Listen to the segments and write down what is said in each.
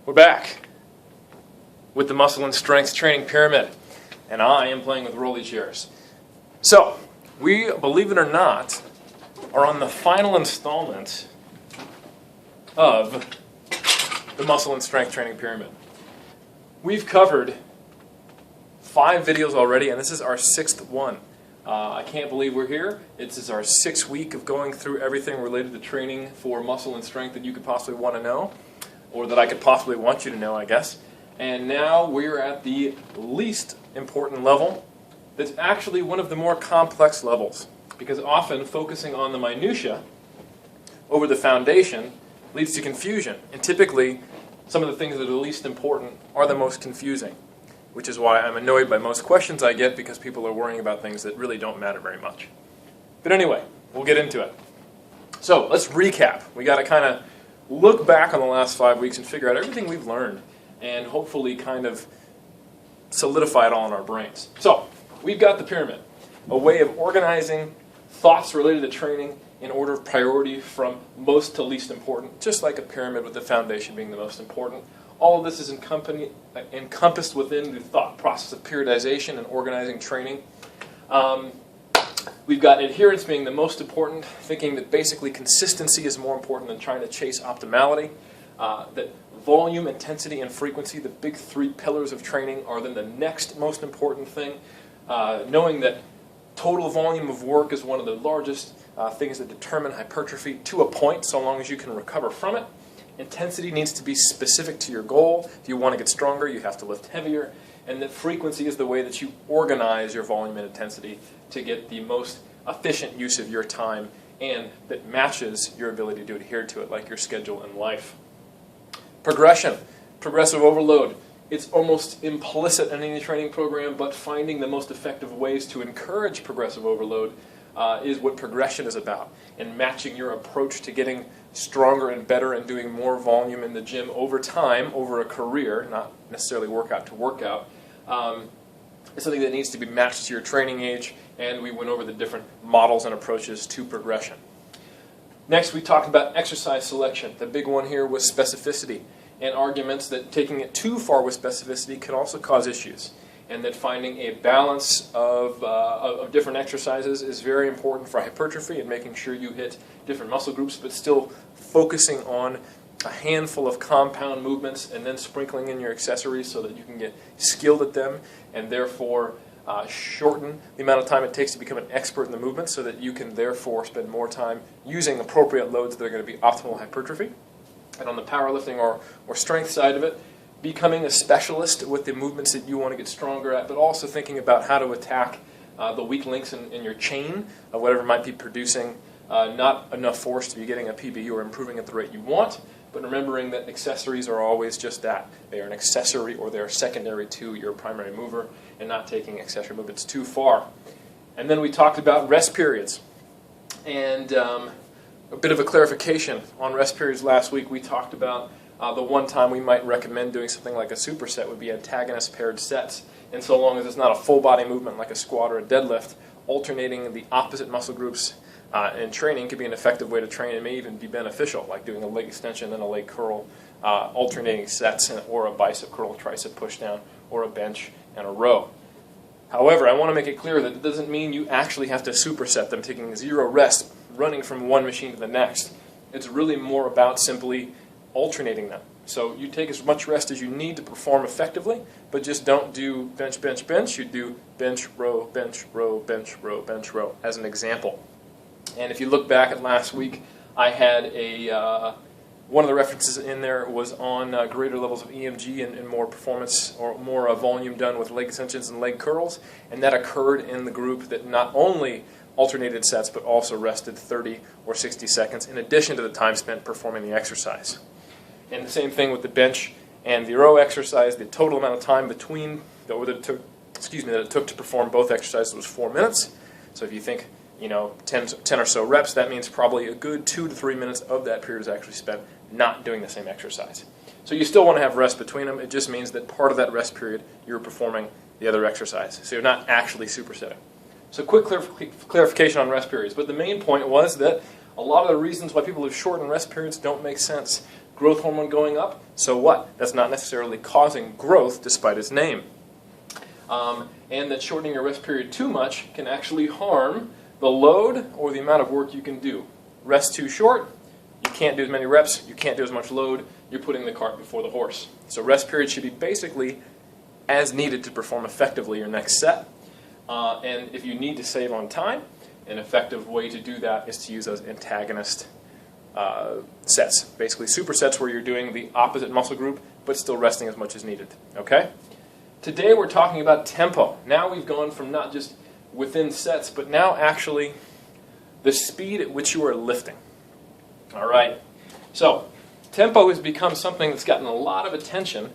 We're back with the muscle and strength training pyramid, and I am playing with rolly chairs. So, we, believe it or not, are on the final installment of the muscle and strength training pyramid. We've covered 5 videos already, and this is our 6th one. I can't believe we're here. This is our 6th week of going through everything related to training for muscle and strength that you could possibly want to know, or that I could possibly want you to know, I guess. And now we're at the least important level that's actually one of the more complex levels, because often focusing on the minutia over the foundation leads to confusion. And typically, some of the things that are the least important are the most confusing, which is why I'm annoyed by most questions I get, because people are worrying about things that really don't matter very much. But anyway, we'll get into it. So let's recap. We got to kind of look back on the last 5 weeks and figure out everything we've learned and hopefully kind of solidify it all in our brains. So we've got the pyramid, a way of organizing thoughts related to training in order of priority from most to least important, just like a pyramid with the foundation being the most important. All of this is encompassed within the thought process of periodization and organizing training. We've got adherence being the most important, thinking that basically consistency is more important than trying to chase optimality. That volume, intensity, and frequency, the big 3 pillars of training, are then the next most important thing. Knowing that total volume of work is one of the largest things that determine hypertrophy to a point, so long as you can recover from it. Intensity needs to be specific to your goal. If you want to get stronger, you have to lift heavier. And that frequency is the way that you organize your volume and intensity to get the most efficient use of your time and that matches your ability to adhere to it, like your schedule in life. Progression, progressive overload. It's almost implicit in any training program, but finding the most effective ways to encourage progressive overload is what progression is about, and matching your approach to getting stronger and better and doing more volume in the gym over time, over a career, not necessarily workout to workout, is something that needs to be matched to your training age, and we went over the different models and approaches to progression. Next, we talked about exercise selection. The big one here was specificity, and arguments that taking it too far with specificity can also cause issues, and that finding a balance of different exercises is very important for hypertrophy and making sure you hit different muscle groups, but still focusing on a handful of compound movements and then sprinkling in your accessories so that you can get skilled at them and therefore shorten the amount of time it takes to become an expert in the movement, so that you can therefore spend more time using appropriate loads that are going to be optimal hypertrophy. And on the powerlifting or strength side of it, becoming a specialist with the movements that you want to get stronger at, but also thinking about how to attack the weak links in your chain of whatever might be producing not enough force to be getting a PB or improving at the rate you want, but remembering that accessories are always just that. They are an accessory, or they are secondary to your primary mover, and not taking accessory movements too far. And then we talked about rest periods. And a bit of a clarification on rest periods last week. We talked about the one time we might recommend doing something like a superset would be antagonist paired sets. And so long as it's not a full body movement like a squat or a deadlift, alternating the opposite muscle groups in training could be an effective way to train. It may even be beneficial, like doing a leg extension and a leg curl, alternating sets, or a bicep curl, tricep push down, or a bench and a row. However, I want to make it clear that it doesn't mean you actually have to superset them, taking 0 rest, running from one machine to the next. It's really more about simply alternating them. So you take as much rest as you need to perform effectively, but just don't do bench, bench, bench. You do bench, row, bench, row, bench, row, bench, row, as an example. And if you look back at last week, I had one of the references in there was on greater levels of EMG and more performance or more volume done with leg extensions and leg curls, and that occurred in the group that not only alternated sets but also rested 30 or 60 seconds in addition to the time spent performing the exercise. And the same thing with the bench and the row exercise. The total amount of time between that it took to perform both exercises was 4 minutes. So if you think 10 or so reps, that means probably a good 2 to 3 minutes of that period is actually spent not doing the same exercise. So you still want to have rest between them. It just means that part of that rest period you're performing the other exercise. So you're not actually supersetting. So quick clarification on rest periods. But the main point was that a lot of the reasons why people have shortened rest periods don't make sense. growth hormone going up, so what? That's not necessarily causing growth despite its name. And that shortening your rest period too much can actually harm the load or the amount of work you can do. Rest too short, you can't do as many reps, you can't do as much load, you're putting the cart before the horse. So rest period should be basically as needed to perform effectively your next set. And if you need to save on time, an effective way to do that is to use those antagonist sets. Basically supersets where you're doing the opposite muscle group but still resting as much as needed. Okay? Today we're talking about tempo. Now we've gone from not just within sets, but now actually the speed at which you are lifting. All right. So tempo has become something that's gotten a lot of attention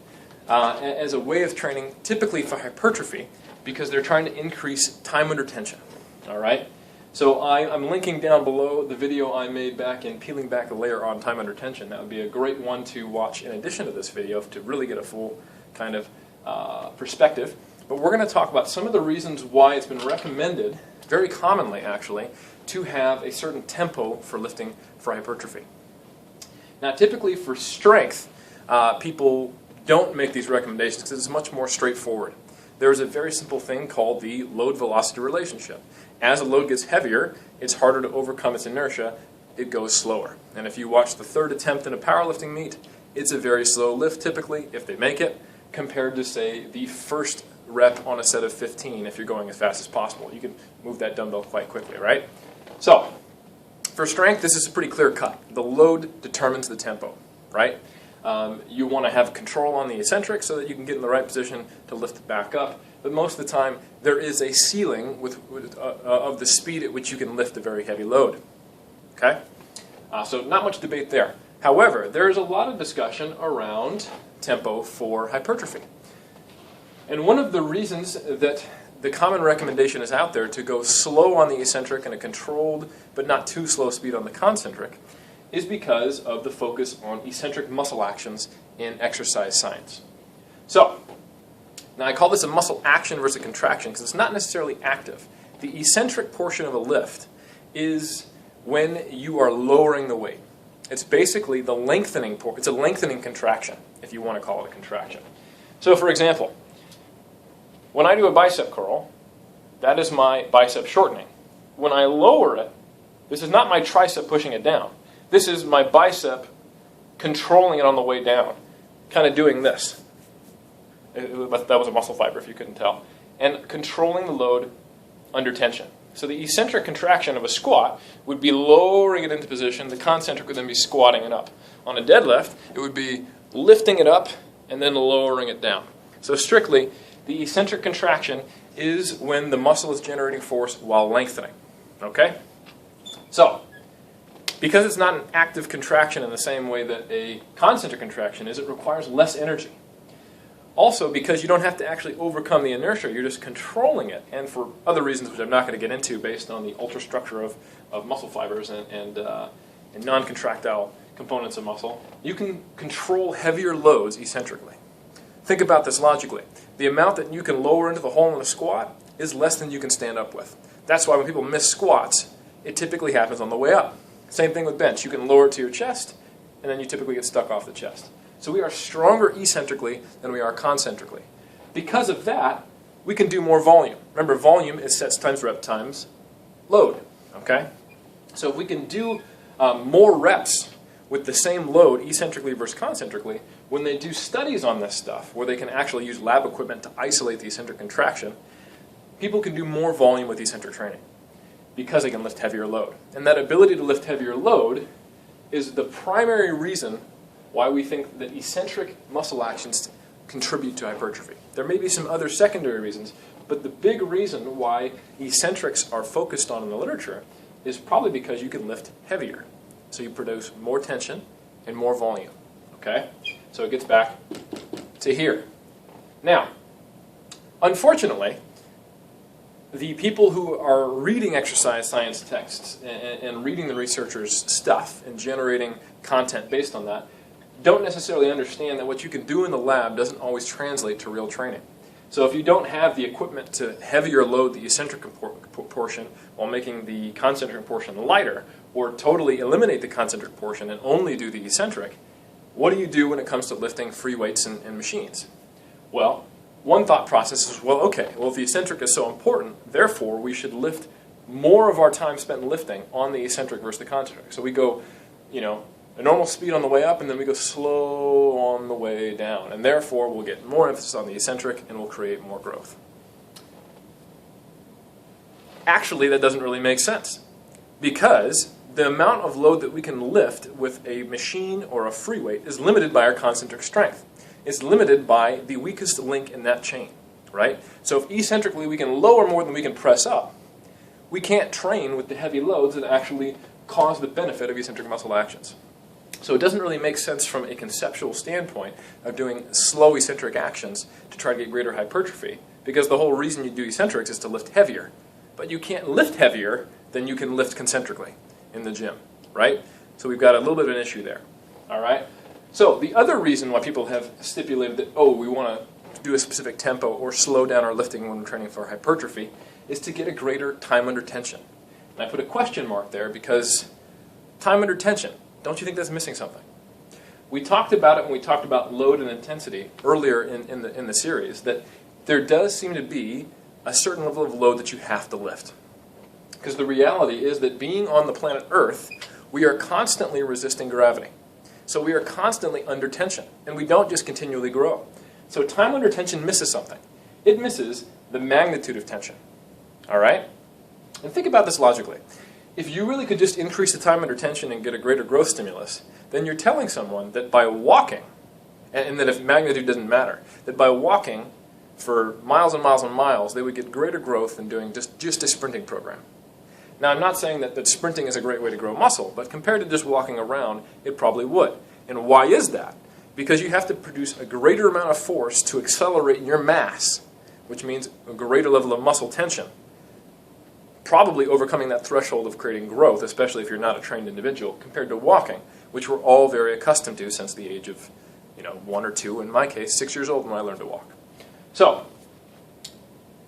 as a way of training, typically for hypertrophy, because they're trying to increase time under tension. All right. So I'm linking down below the video I made back in peeling back the layer on time under tension. That would be a great one to watch in addition to this video to really get a full kind of perspective. But we're going to talk about some of the reasons why it's been recommended, very commonly actually, to have a certain tempo for lifting for hypertrophy. Now typically for strength, people don't make these recommendations because it's much more straightforward. There's a very simple thing called the load-velocity relationship. As a load gets heavier, it's harder to overcome its inertia, it goes slower. And if you watch the third attempt in a powerlifting meet, it's a very slow lift typically, if they make it, compared to, say, the first rep on a set of 15 if you're going as fast as possible. You can move that dumbbell quite quickly, right? So, for strength, this is pretty clear cut. The load determines the tempo, right? You want to have control on the eccentric so that you can get in the right position to lift it back up. But most of the time, there is a ceiling of the speed at which you can lift a very heavy load. Okay? So not much debate there. However, there is a lot of discussion around tempo for hypertrophy. And one of the reasons that the common recommendation is out there to go slow on the eccentric and a controlled but not too slow speed on the concentric is because of the focus on eccentric muscle actions in exercise science. So, now I call this a muscle action versus contraction because it's not necessarily active. The eccentric portion of a lift is when you are lowering the weight. It's basically the lengthening it's a lengthening contraction, if you want to call it a contraction. So for example, when I do a bicep curl, that is my bicep shortening. When I lower it, this is not my tricep pushing it down. This is my bicep controlling it on the way down, kind of doing this. That was a muscle fiber, if you couldn't tell. And controlling the load under tension. So the eccentric contraction of a squat would be lowering it into position. The concentric would then be squatting it up. On a deadlift, it would be lifting it up and then lowering it down. So strictly, the eccentric contraction is when the muscle is generating force while lengthening. Okay? So, because it's not an active contraction in the same way that a concentric contraction is, it requires less energy. Also, because you don't have to actually overcome the inertia, you're just controlling it, and for other reasons which I'm not going to get into based on the ultrastructure of muscle fibers and non-contractile components of muscle, you can control heavier loads eccentrically. Think about this logically. The amount that you can lower into the hole in a squat is less than you can stand up with. That's why when people miss squats, it typically happens on the way up. Same thing with bench. You can lower it to your chest, and then you typically get stuck off the chest. So we are stronger eccentrically than we are concentrically. Because of that, we can do more volume. Remember, volume is sets times rep times load. Okay? So if we can do more reps with the same load eccentrically versus concentrically, when they do studies on this stuff, where they can actually use lab equipment to isolate the eccentric contraction, people can do more volume with eccentric training because they can lift heavier load. And that ability to lift heavier load is the primary reason why we think that eccentric muscle actions contribute to hypertrophy. There may be some other secondary reasons, but the big reason why eccentrics are focused on in the literature is probably because you can lift heavier. So you produce more tension and more volume. Okay? So it gets back to here. Now, unfortunately, the people who are reading exercise science texts and reading the researchers' stuff and generating content based on that don't necessarily understand that what you can do in the lab doesn't always translate to real training. So if you don't have the equipment to heavier load the eccentric portion while making the concentric portion lighter, or totally eliminate the concentric portion and only do the eccentric, what do you do when it comes to lifting free weights and machines? Well, one thought process is, well, okay, well, if the eccentric is so important, therefore we should lift more of our time spent lifting on the eccentric versus the concentric. So we go, a normal speed on the way up, and then we go slow on the way down. And therefore, we'll get more emphasis on the eccentric, and we'll create more growth. Actually, that doesn't really make sense, because the amount of load that we can lift with a machine or a free weight is limited by our concentric strength. It's limited by the weakest link in that chain, right? So if eccentrically we can lower more than we can press up, we can't train with the heavy loads that actually cause the benefit of eccentric muscle actions. So it doesn't really make sense from a conceptual standpoint of doing slow eccentric actions to try to get greater hypertrophy, because the whole reason you do eccentrics is to lift heavier. But you can't lift heavier than you can lift concentrically in the gym, right? So we've got a little bit of an issue there, all right? So the other reason why people have stipulated that, we want to do a specific tempo or slow down our lifting when we're training for hypertrophy is to get a greater time under tension. And I put a question mark there because time under tension, don't you think that's missing something? We talked about it when we talked about load and intensity earlier in the series, that there does seem to be a certain level of load that you have to lift. Because the reality is that being on the planet Earth, we are constantly resisting gravity. So we are constantly under tension, and we don't just continually grow. So time under tension misses something. It misses the magnitude of tension. All right? And think about this logically. If you really could just increase the time under tension and get a greater growth stimulus, then you're telling someone that by walking, and that if magnitude doesn't matter, that by walking for miles and miles and miles, they would get greater growth than doing just a sprinting program. Now, I'm not saying that sprinting is a great way to grow muscle, but compared to just walking around, it probably would. And why is that? Because you have to produce a greater amount of force to accelerate your mass, which means a greater level of muscle tension, probably overcoming that threshold of creating growth, especially if you're not a trained individual, compared to walking, which we're all very accustomed to since the age of 1 or 2, in my case, 6 years old when I learned to walk. So,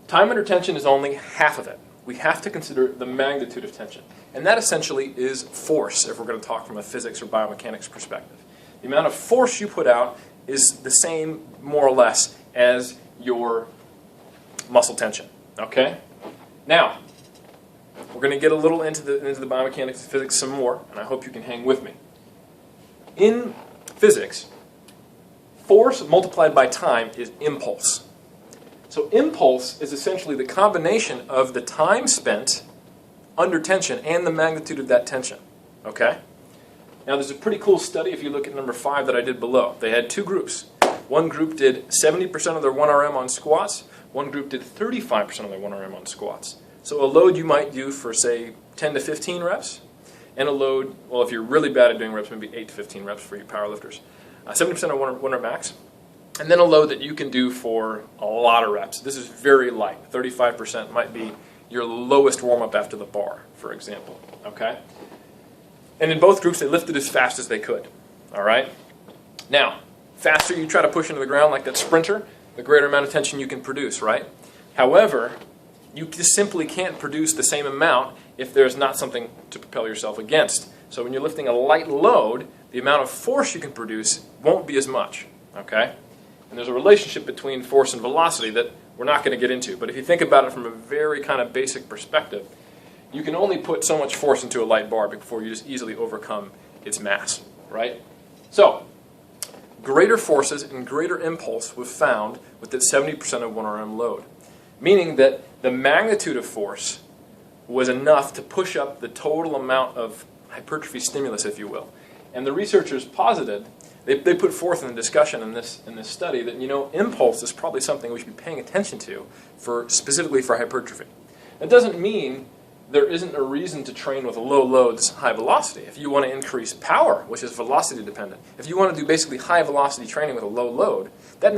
time under tension is only half of it. We have to consider the magnitude of tension. And that essentially is force, if we're going to talk from a physics or biomechanics perspective. The amount of force you put out is the same, more or less, as your muscle tension. Okay? Now, we're going to get a little into the biomechanics and physics some more, and I hope you can hang with me. In physics, force multiplied by time is impulse. So impulse is essentially the combination of the time spent under tension and the magnitude of that tension. Okay? Now there's a pretty cool study if you look at number 5 that I did below. They had 2 groups. One group did 70% of their 1RM on squats. One group did 35% of their 1RM on squats. So a load you might do for, say, 10 to 15 reps, and a load, well, if you're really bad at doing reps, maybe 8 to 15 reps for you powerlifters. 70% of 1 rep max. And then a load that you can do for a lot of reps. This is very light. 35% might be your lowest warm-up after the bar, for example. Okay? And in both groups, they lifted as fast as they could. All right? Now, faster you try to push into the ground like that sprinter, the greater amount of tension you can produce, right? However, you just simply can't produce the same amount if there's not something to propel yourself against. So when you're lifting a light load, the amount of force you can produce won't be as much. Okay? And there's a relationship between force and velocity that we're not going to get into. But if you think about it from a very kind of basic perspective, you can only put so much force into a light bar before you just easily overcome its mass, right? So, greater forces and greater impulse was found with that 70% of 1RM load, meaning that the magnitude of force was enough to push up the total amount of hypertrophy stimulus, if you will. And the researchers posited, they put forth in the discussion in this study that, impulse is probably something we should be paying attention to specifically for hypertrophy. That doesn't mean there isn't a reason to train with low loads, high velocity. If you want to increase power, which is velocity dependent, if you want to do basically high velocity training with a low load, that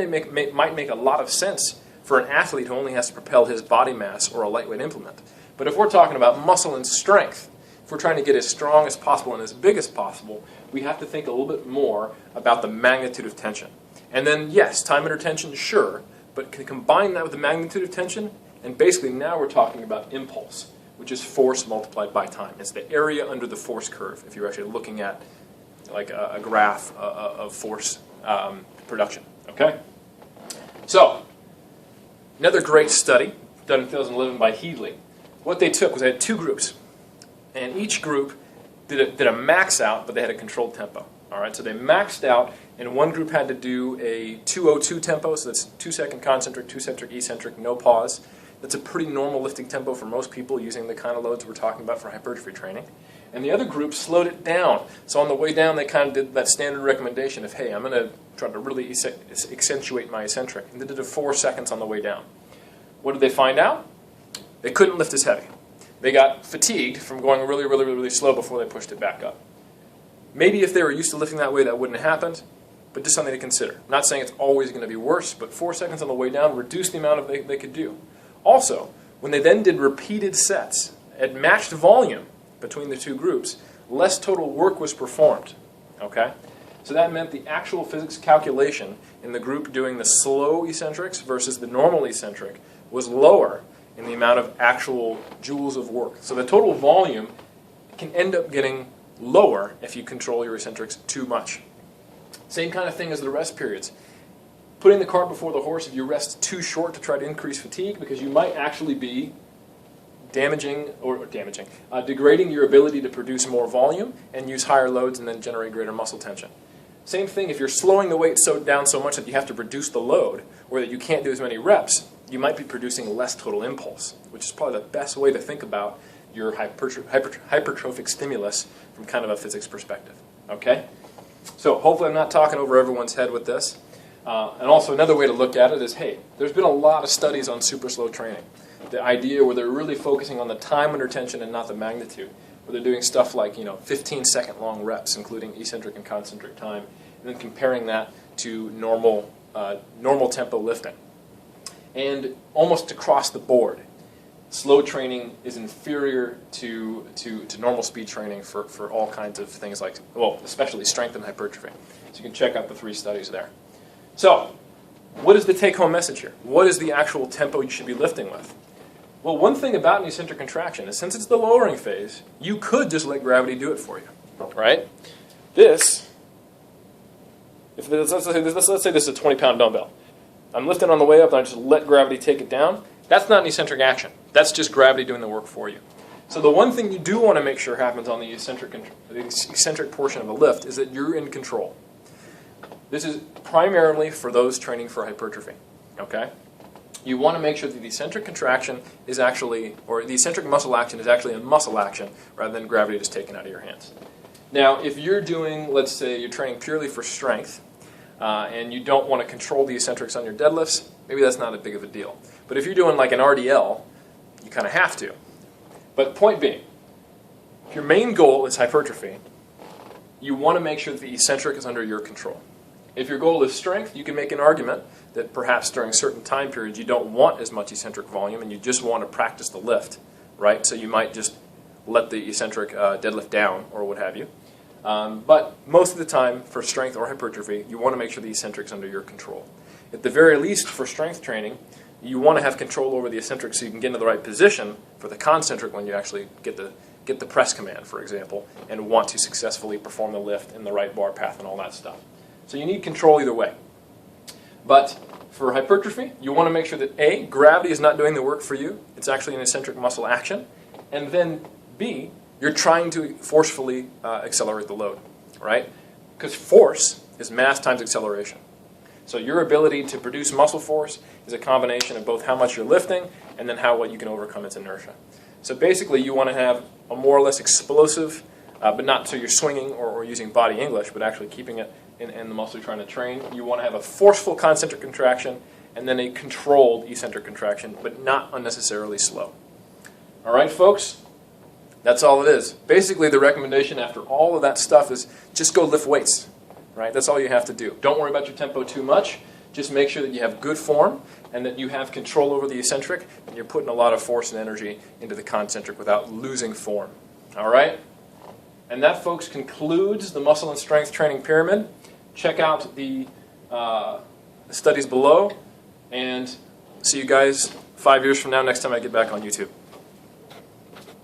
might make a lot of sense for an athlete who only has to propel his body mass or a lightweight implement. But if we're talking about muscle and strength, if we're trying to get as strong as possible and as big as possible, we have to think a little bit more about the magnitude of tension. And then, yes, time under tension, sure, but can combine that with the magnitude of tension, and basically now we're talking about impulse, which is force multiplied by time. It's the area under the force curve, if you're actually looking at like a graph of force production. Okay? So, another great study done in 2011 by Headley. What they took was they had two groups, and each group did a max out, but they had a controlled tempo. All right, so they maxed out, and one group had to do a 2:02 tempo, so that's 2-second concentric, 2-second eccentric, no pause. That's a pretty normal lifting tempo for most people using the kind of loads we're talking about for hypertrophy training. And the other group slowed it down. So on the way down, they kind of did that standard recommendation of, hey, I'm going to try to really accentuate my eccentric. And they did it 4 seconds on the way down. What did they find out? They couldn't lift as heavy. They got fatigued from going really, really, really slow before they pushed it back up. Maybe if they were used to lifting that way, that wouldn't have happened, but just something to consider. I'm not saying it's always going to be worse, but 4 seconds on the way down reduced the amount of they could do. Also, when they then did repeated sets at matched volume between the two groups, less total work was performed. Okay? So that meant the actual physics calculation in the group doing the slow eccentrics versus the normal eccentric was lower in the amount of actual joules of work. So the total volume can end up getting lower if you control your eccentrics too much. Same kind of thing as the rest periods. Putting the cart before the horse if you rest too short to try to increase fatigue, because you might actually be degrading your ability to produce more volume and use higher loads and then generate greater muscle tension. Same thing if you're slowing the weight down so much that you have to reduce the load or that you can't do as many reps, you might be producing less total impulse, which is probably the best way to think about your hypertrophic stimulus from kind of a physics perspective. Okay? So hopefully I'm not talking over everyone's head with this. And also another way to look at it is, hey, there's been a lot of studies on super slow training. The idea where they're really focusing on the time under tension and not the magnitude. Where they're doing stuff like 15-second long reps, including eccentric and concentric time, and then comparing that to normal tempo lifting. And almost across the board, slow training is inferior to normal speed training for all kinds of things like, well, especially strength and hypertrophy. So you can check out the 3 studies there. So, what is the take-home message here? What is the actual tempo you should be lifting with? Well, one thing about an eccentric contraction is since it's the lowering phase, you could just let gravity do it for you, right? Let's say this is a 20-pound dumbbell. I'm lifting on the way up and I just let gravity take it down. That's not an eccentric action. That's just gravity doing the work for you. So the one thing you do want to make sure happens on the eccentric portion of a lift is that you're in control. This is primarily for those training for hypertrophy, okay? You want to make sure that the eccentric contraction is actually, or the eccentric muscle action is actually a muscle action rather than gravity just taken out of your hands. Now, if you're doing, let's say you're training purely for strength, and you don't want to control the eccentrics on your deadlifts, maybe that's not a big of a deal. But if you're doing like an RDL, you kind of have to. But point being, if your main goal is hypertrophy, you want to make sure that the eccentric is under your control. If your goal is strength, you can make an argument that perhaps during certain time periods you don't want as much eccentric volume and you just want to practice the lift, right? So you might just let the eccentric deadlift down or what have you. But most of the time for strength or hypertrophy, you want to make sure the eccentric is under your control. At the very least for strength training, you want to have control over the eccentric so you can get into the right position for the concentric when you actually get the press command, for example, and want to successfully perform the lift in the right bar path and all that stuff. So you need control either way. But for hypertrophy, you want to make sure that A, gravity is not doing the work for you. It's actually an eccentric muscle action. And then B, you're trying to forcefully accelerate the load, right? Because force is mass times acceleration. So your ability to produce muscle force is a combination of both how much you're lifting and then what you can overcome its inertia. So basically you want to have a more or less explosive, but not so you're swinging or using body English, but actually keeping it in the muscle you're trying to train. You want to have a forceful concentric contraction and then a controlled eccentric contraction, but not unnecessarily slow. All right, folks? That's all it is. Basically, the recommendation after all of that stuff is just go lift weights. Right? That's all you have to do. Don't worry about your tempo too much. Just make sure that you have good form and that you have control over the eccentric and you're putting a lot of force and energy into the concentric without losing form. All right? And that, folks, concludes the muscle and strength training pyramid. Check out the studies below and see you guys 5 years from now next time I get back on YouTube.